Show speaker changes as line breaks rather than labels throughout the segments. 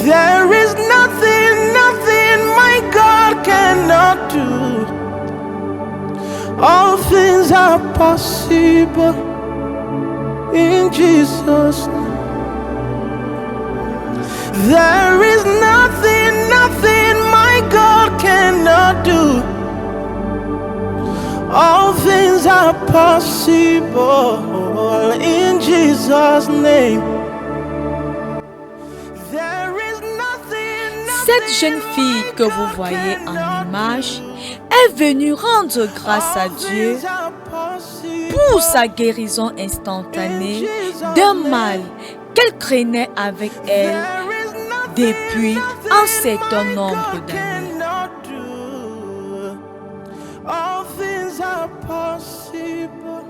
There is nothing, nothing my God cannot do. All things are possible in Jesus' name. There is nothing, nothing my God cannot do. All things are possible in Jesus' name.
Cette jeune fille que vous voyez en image est venue rendre grâce à Dieu pour sa guérison instantanée d'un mal qu'elle craignait avec elle depuis un certain nombre d'années.
All things are possible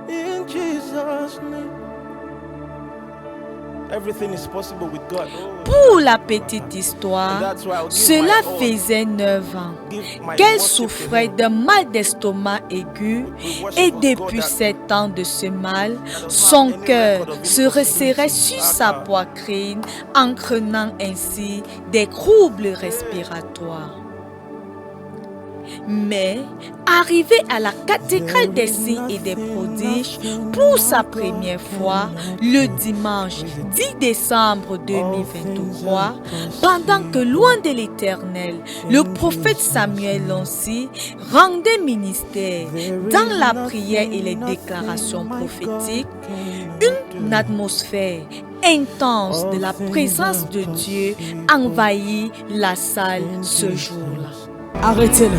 in Jesus' name. Everything is possible with God.
Pour la petite histoire, cela faisait 9 ans qu'elle souffrait d'un mal d'estomac aigu et depuis 7 ans de ce mal, son cœur se resserrait sur sa poitrine, entraînant ainsi des troubles respiratoires. Mais, arrivée à la cathédrale des signes et des prodiges pour sa première fois, le dimanche 10 décembre 2023, pendant que loin de l'Éternel, le prophète Samuel Lancy rendait ministère dans la prière et les déclarations prophétiques, une atmosphère intense de la présence de Dieu envahit la salle ce jour-là.
Arrêtez-le.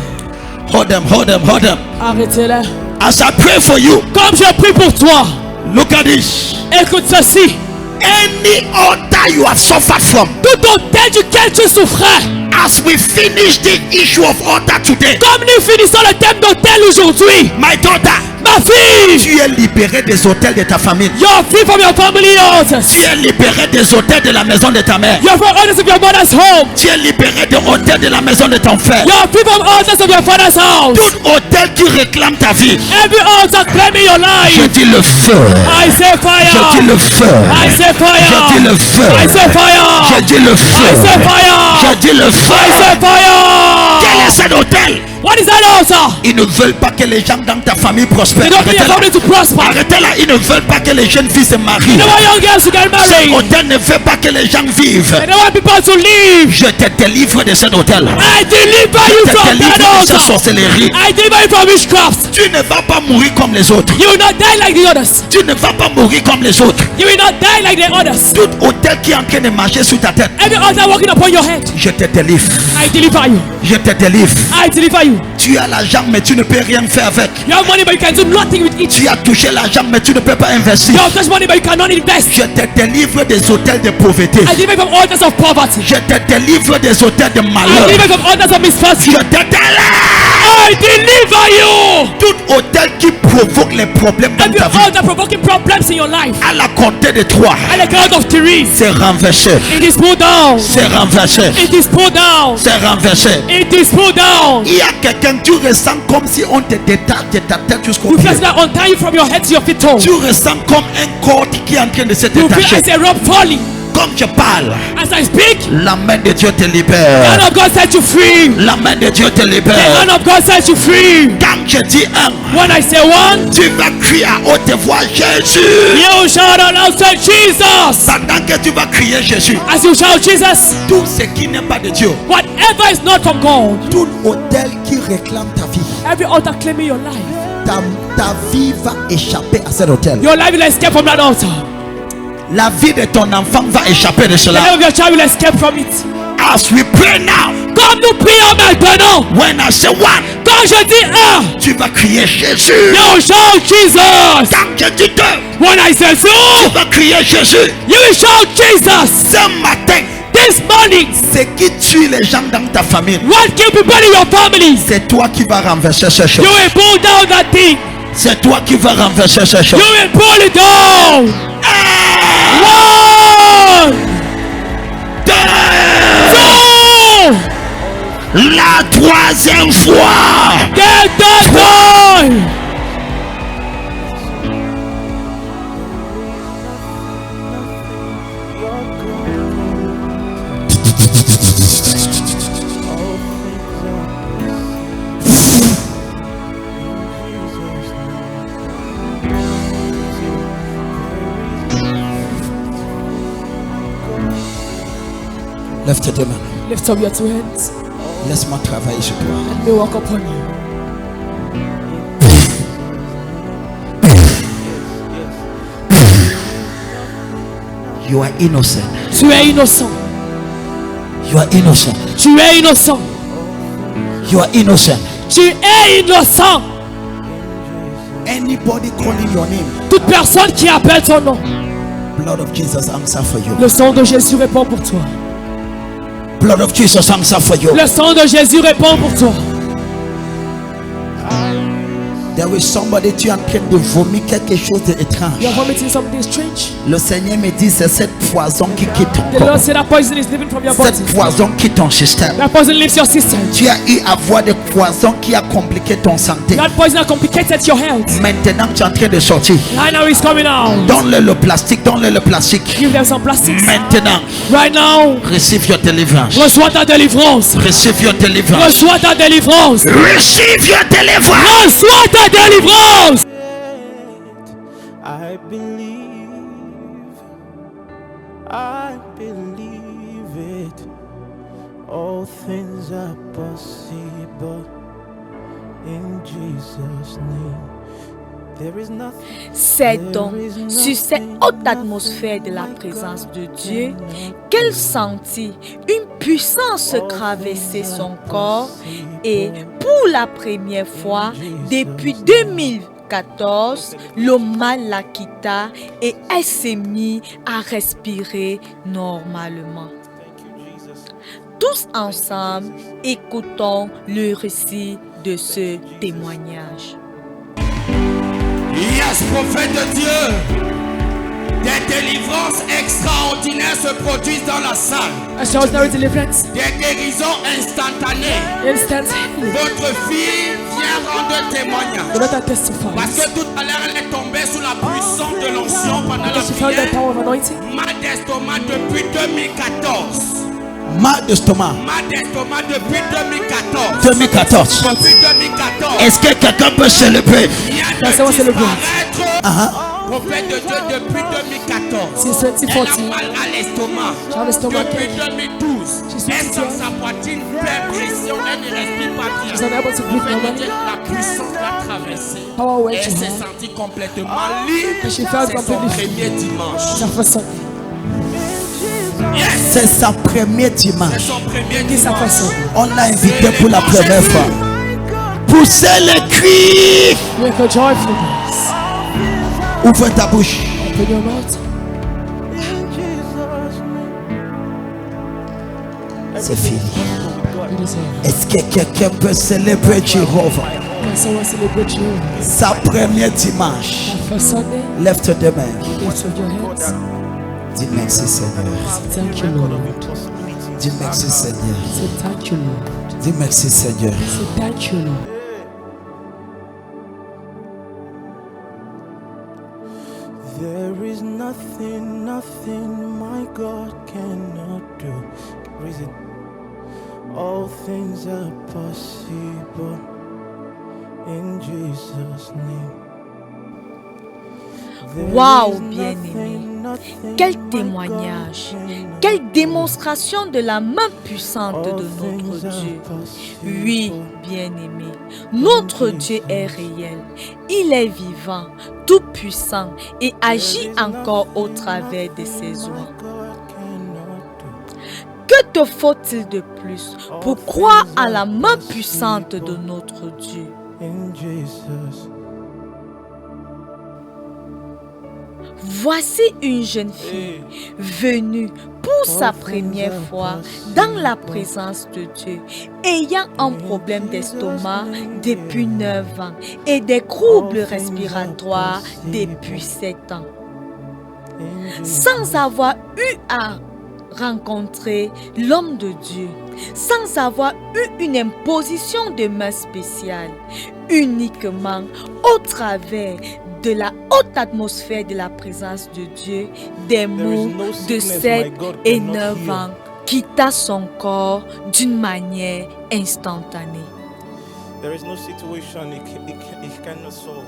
Hold them.
Arrêtez-le.
As I pray for you,
Comme je prie pour toi,
look at this.
écoute ceci.
Any altar you have suffered from,
Tout autel duquel tu souffrais,
as we finish the issue of altar today,
comme nous finissons le thème d'autel aujourd'hui,
my daughter,
ma fille,
tu es libérée des hôtels de ta famille.
you're free from your family altars.
Tu es libérée des hôtels de la maison de ta mère.
You're from altars of your mother's home.
Tu es libérée des hôtels de la maison de ton frère.
You're free from altars of your father's house.
Tout hôtel qui réclame ta vie,
Every altar claiming your
je
life.
dis le feu.
I say fire.
Je dis le feu.
I say fire.
Je dis le feu.
I say fire.
Je dis le feu.
I say fire.
Je dis le
I
feu.
say fire.
Quel est cet hôtel?
What is that altar?
Ils ne veulent pas que les gens dans ta famille prospèrent.
They don't want your family to prosper.
Arrêtez là, ils ne veulent pas que les jeunes filles se marient.
They don't want young girls to get
Cet
married.
hôtel ne veut pas que les gens vivent.
They don't want people to live.
Je te délivre de cet hôtel.
I deliver you
Je te
from
délivre
that
de cette
altar.
sorcellerie.
I deliver you from witchcraft.
Tu ne vas pas mourir comme les autres.
You will not die like the others.
Tu ne vas pas mourir comme les autres.
You will not die like the others.
Tout hôtel qui est en train de marcher sur ta tête,
Every altar walking upon your head,
je te délivre.
I deliver you.
Je te délivre.
I deliver you.
Tu as l'argent mais tu ne peux rien faire avec.
You have money but you can do nothing with it.
Tu as touché l'argent mais tu ne peux pas investir.
You have touched money but you cannot invest.
Je te délivre des hôtels de pauvreté.
I deliver from altars of poverty.
Je te délivre des hôtels de
I
malheur.
deliver from altars of
Je
misfortune.
te délivre.
I deliver you.
Tout hôtel qui provoque les problèmes dans
Every
ta vie,
altar provoking problems in your life.
à la compter de 3,
At the count of 3,
c'est renversé.
it is pulled down.
C'est renversé.
It is pulled down.
C'est renversé.
It is pulled down.
Il y a quelqu'un, tu ressens comme si on te détache de ta tête jusqu'au
You
pied.
feel that untie you from your head to your feet toes.
Tu ressens comme un corps qui est en train de se
You feel
détacher.
as a rope falling.
Comme je parle,
As I speak,
la main de Dieu te
the
libère.
hand of God set you free.
La main de Dieu te
The
libère.
hand of God set you free.
Quand je dis un,
When I say one,
tu vas crier à haute voix Jésus.
you shout aloud, say Jesus.
Pendant que tu vas crier Jésus,
As you shout Jesus,
tout ce qui n'est pas de Dieu,
whatever is not from God,
tout hôtel qui réclame ta vie,
every altar claiming your life,
ta vie va échapper à cet hôtel.
your life will escape from that altar.
La vie de ton enfant va échapper de
The
cela.
life of your child will escape from it.
As we pray now,
Comme nous prions maintenant,
when I say one,
quand je dis un,
tu vas crier Jésus.
you shout Jesus.
Quand je dis deux,
When I say
tu
two,
vas crier Jésus.
you will shout Jesus.
Ce matin,
This morning,
ce qui tue les gens dans ta famille,
what kill people in your family?
c'est toi qui vas renverser ces choses.
You will pull down that thing.
C'est toi qui vas renverser ces choses.
You will pull it down. One,
Deux.
two,
La troisième fois.
get that done.
Lève tes deux mains.
Lift up your two hands.
Laisse-moi travailler sur toi.
Let me walk upon you.
You are innocent.
Tu es innocent.
You are innocent.
Tu es innocent.
You are innocent.
Tu es innocent.
Anybody calling your name,
Toute personne qui appelle ton nom,
blood of Jesus answer for you.
le sang de Jésus répond pour toi.
Blood of Jesus answer for you.
Le sang de Jésus répond pour toi.
There is somebody, tu es en train de vomir quelque chose d'étrange.
You are vomiting something strange.
Le Seigneur me dit c'est cette poison qui quitte ton
The
corps.
Lord said that poison is living from your body.
Cette poison quitte ton système.
That poison leaves your system.
Tu as eu à voir des poisons qui a compliqué ton santé.
That poison has complicated your health.
Maintenant tu es en train de sortir.
Right now it's coming out.
Donne-le le plastique, donne-le le plastique.
Give them some plastics.
Maintenant,
Right now,
receive your deliverance.
reçois ta délivrance.
Receive your deliverance.
Reçois ta délivrance.
Receive your deliverance.
Reçois ta délivrance.
I believe it. All things are possible in Jesus' name. There is nothing.
C'est donc sur cette haute atmosphère de la présence de Dieu qu'elle sentit une puissance traverser son corps et pour la première fois depuis 2014, le mal la quitta et elle s'est mise à respirer normalement. Tous ensemble, écoutons le récit de ce témoignage.
Yes, prophète de Dieu, des délivrances extraordinaires se produisent dans la salle.
Extraordinary deliverance.
Des guérisons instantanées.
Instant.
Votre fille vient rendre témoignage.
The Lord testifies.
Parce que tout à l'heure, elle est tombée sous la puissance de l'onction pendant la
Because she found the
prière.
power of anointing.
Mal d'estomac depuis 2014.
Mal d'estomac.
Mal d'estomac depuis 2014.
2014.
Depuis 2014.
Est-ce que quelqu'un peut se lever?
Vient
That's how I
de
celebrate.
disparaître. Prophète de Dieu depuis 2014.
Since
Elle a
2014.
mal à l'estomac.
She had a stomach
Depuis
ache.
2012.
She's
Elle sent
52.
sa poitrine pleine pression. Elle ne respire pas bien.
She's unable to breathe
Prophète de
normally.
Dieu, la puissance l'a traversée.
Power went
Elle
to
s'est
her.
sentie complètement libre.
And she felt
C'est son
completely free.
premier dimanche.
It's her first Sunday.
Yes.
C'est sa première
C'est
dimanche.
son premier
It's her first
dimanche.
Sunday.
On l'a invité pour la première fois. Poussez les cris.
Make a joyful noise.
Ouvre ta bouche.
Open your mouth.
C'est fini.
It is over.
Est-ce que quelqu'un peut célébrer Jéhovah?
Can someone celebrate you?
Sa première dimanche.
Her first Sunday.
Lève tes deux mains.
Lift up your hands.
Dis merci Seigneur.
Say thank you, Lord.
Dis merci Seigneur.
Say thank you, Lord.
Dis merci Seigneur.
Say thank you, Lord.
There is nothing, nothing my God cannot do. Reason. All things are possible in Jesus' name. There
Waouh,
is
bien-aimé.
nothing, nothing
Quel
my
témoignage,
God cannot
quelle démonstration de la main puissante
do.
de
All
notre
things are
Dieu.
possible.
Oui, bien-aimé, notre Dieu est réel, il est vivant, tout-puissant et agit encore au travers de ses oies.
God cannot do.
Que te faut-il de plus pour croire à la main puissante de notre Dieu?
In Jesus.
Voici une jeune fille venue pour sa première fois dans la présence de Dieu, ayant un problème d'estomac depuis 9 ans et des troubles respiratoires depuis 7 ans. Sans avoir eu à rencontrer l'homme de Dieu, sans avoir eu une imposition de main spéciale, uniquement au travers de la haute atmosphère de la présence de Dieu, des mots de 7 et 9 ans quitta son corps d'une manière instantanée.
There is no situation it cannot solve.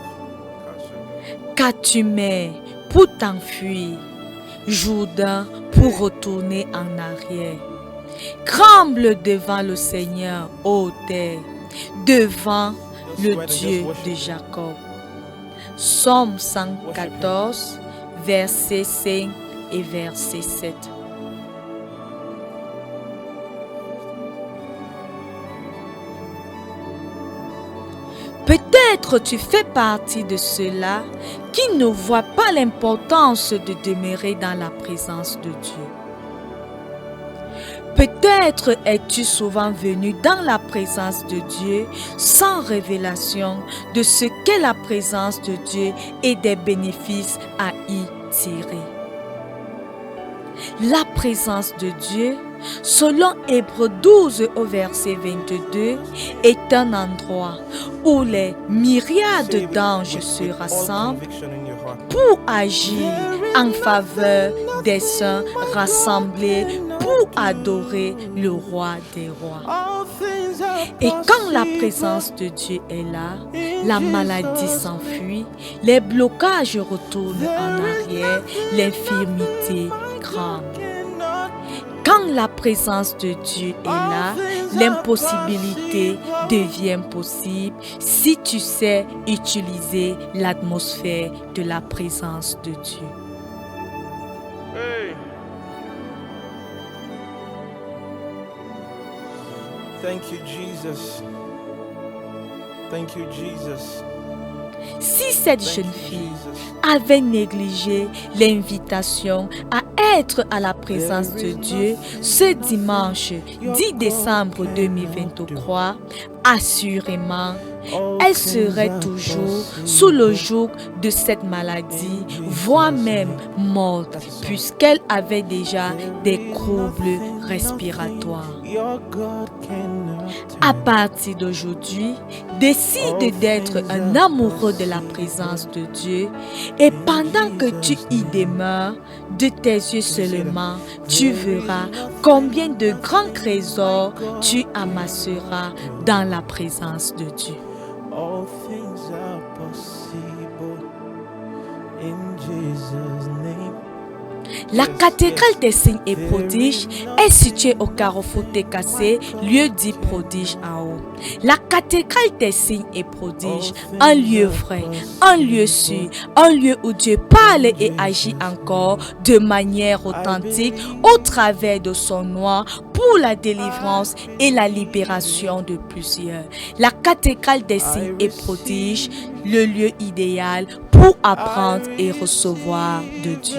Qu'as-tu mets pour t'enfuir, Jourdain pour retourner en arrière? Tremble devant le Seigneur, ô terre, devant le Dieu de Jacob. Psaume 114, verset 5 et verset 7. Peut-être tu fais partie de ceux-là qui ne voient pas l'importance de demeurer dans la présence de Dieu. Peut-être es-tu souvent venu dans la présence de Dieu sans révélation de ce qu'est la présence de Dieu et des bénéfices à y tirer. La présence de Dieu, selon Hébreux 12 au verset 22, est un endroit où les myriades d'anges se rassemblent pour agir en faveur des saints rassemblés pour adorer le roi des rois. Et quand la présence de Dieu est là, la maladie s'enfuit, les blocages retournent en arrière, l'infirmité crame. Quand la présence de Dieu est là, l'impossibilité devient possible si tu sais utiliser l'atmosphère de la présence de Dieu.
Hey. Thank you, Jesus. Thank you, Jesus.
Si cette jeune fille avait négligé l'invitation à être à la présence de Dieu ce dimanche 10 décembre 2023, assurément, elle serait toujours sous le joug de cette maladie, voire même morte, puisqu'elle avait déjà des troubles respiratoires. À partir d'aujourd'hui, décide d'être un amoureux de la présence de Dieu et pendant que tu y demeures, de tes yeux seulement, tu verras combien de grands trésors tu amasseras dans la présence de Dieu.
All things are possible in Jesus' name.
La cathédrale des signes et prodiges est située au carrefour TKC, lieu dit prodige en haut. La cathédrale des signes et prodiges, un lieu vrai, un lieu sûr, un lieu où Dieu parle et agit encore de manière authentique au travers de son nom pour la délivrance et la libération de plusieurs. La cathédrale des signes et prodiges, le lieu idéal pour apprendre et recevoir de Dieu.